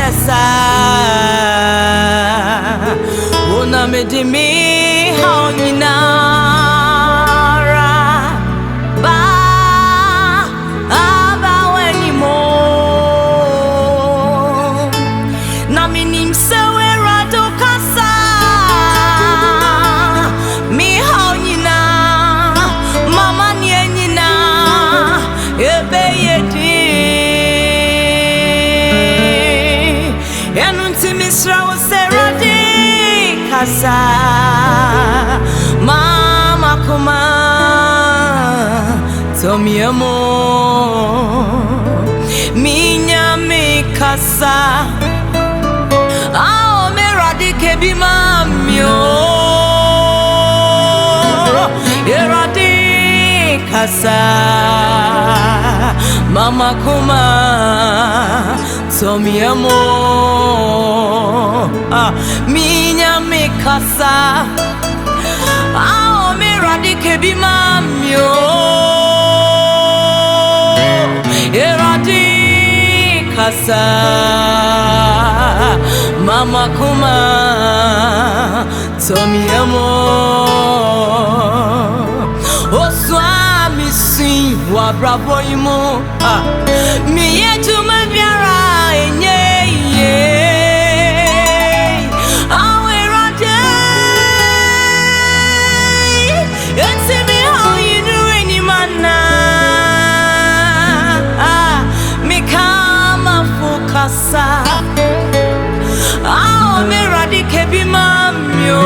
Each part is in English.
sesa Una me di mi haonyinara Ba aba weni mo Na minim se wera do kasa Mi haonyina Mama nienyina Ebe yedi Misra seradi kasa Mama kuma tomiamo Minya mi kasa Ao meradi kebi mamio Eradi kasa Mama kuma tomiamo Minya mi kasa Ao miradi kebi mamio Eradi kasa Mama kuma tomiamo Oswa misi wa bravo imo Mi yetu mabiara enye Ao miradi kebi mamio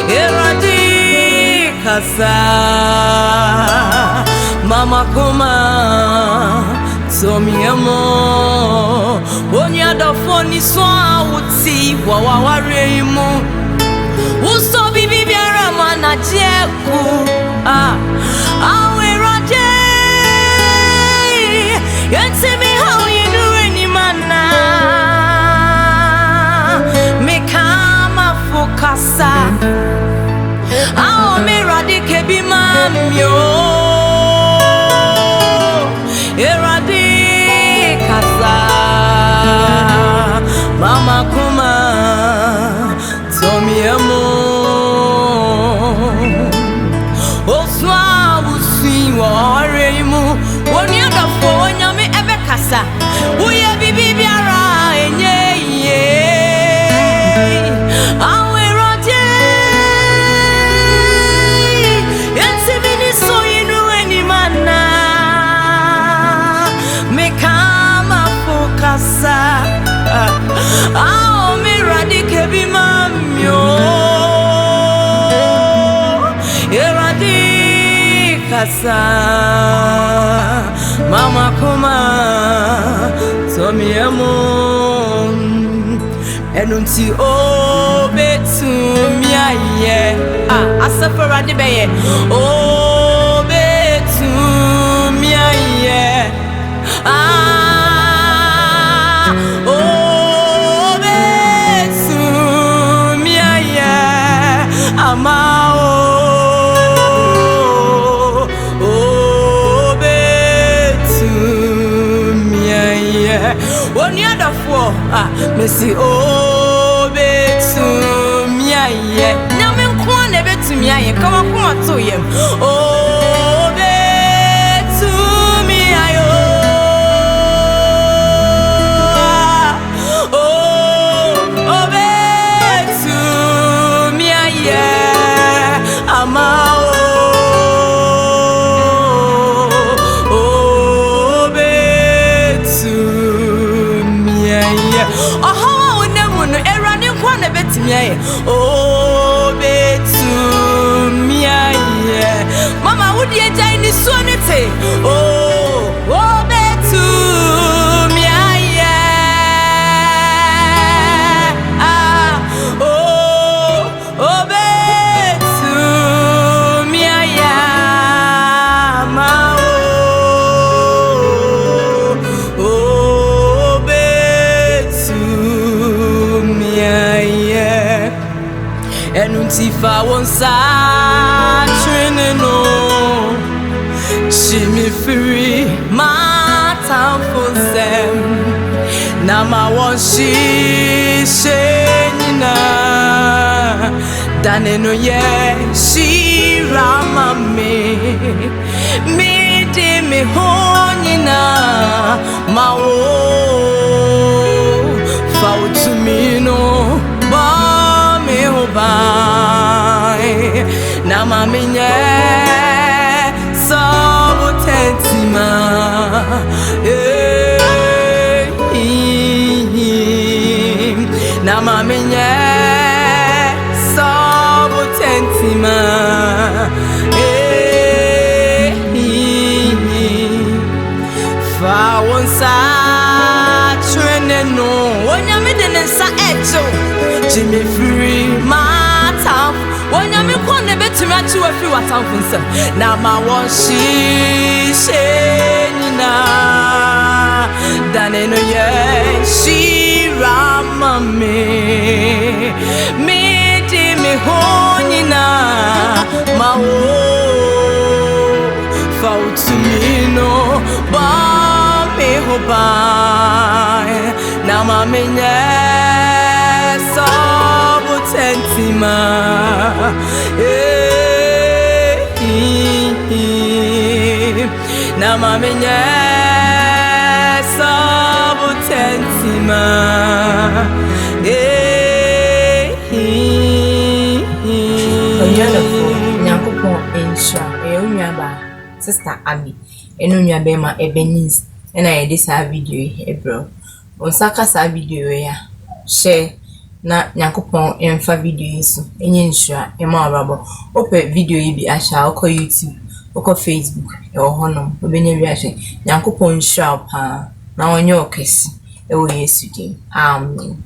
Eradi kasa Mama kuma tomiamo Onya da foni so awuti wawaware mu Uso bibi biara mana jeku Ao eradi Yente mi how you do any mana Me kama fokasa Ao me radike bi mamyo Eradi kasa Mama kuma tomiamo Oswa usi wa reimu Woni adafo wonyame ebe kasa Uye bibi biara enye ye Awe roje Yensi mini so yinu eni mana Me kama fokasa Ao mi radike bi mamyo Eradi kasa Mama kuma tomiamo Enunti obetumia ye Asafara de beye obetumia ye obetumia ye amao Oni adafo mesi obetumia ye Nyame nko na betumia ye kama kuma to yem obetumia yo obetumia ye amao obetumia ye Mama wudi eja ni suonete obetumia ye obetumia ye ma obetumia ye Enuntifa wonsa trineno Shimi free my time for them Nama wanshi shenina daneno ye shirama me de me honina mawo fautumino ba me hobai nama minye sabutentima Nama minye sabutentima fa wonsa treneno wonyame de nsa echo Jimmy free my town wonyame kone betumi achi wafi watamfunsa na ma wonshi shenina daneno ye shirama me de me honina mawo fautumino ba me hobai na mamenye sabutentima na mamenye sabutentima Nyakopon ensha enyaba sister Abby enu nyabema Ebenezer na yede sa video ebro onsaka sa video ya share na Nyakopon emfa video yiso enye nsha ema arabo ope video yi bi asha oko YouTube oko Facebook e ohonom obenye wi ashe Nyakopon nsha pa na onye okesi ewo Yesu din amen.